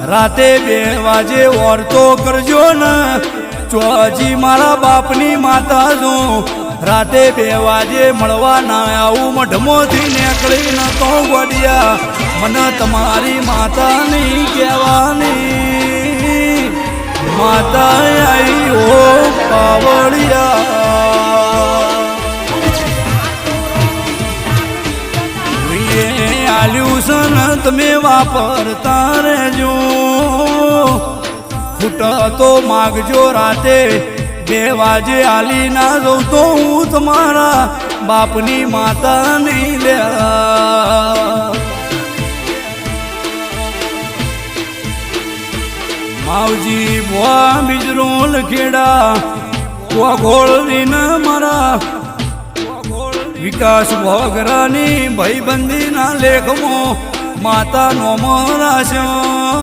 રાતે 2 વાગે ઓરતો કરજો ને ચોજી મારા બાપની માતા જો રાતે 2 વાગે મળવા ના આવું મઢમોથી નીકળીને તો ગોડિયા મને તમારી માતા નહીં કહેવાની માતા આવી હો પાવડિયા આલ્યું છે ને તમે વાપરતા રહેજો ફૂટા તો માગજો રાતે 2 વાગે આલી ના જઉં તો હું તમારા બાપની માતા નહીં લે માવજી ભુવા બીજરો લખેડા ગોળીને મારા વિકાસ ભોગરાની ભાઈબંધીના લેખમાં માતા નોમ રાખ્યો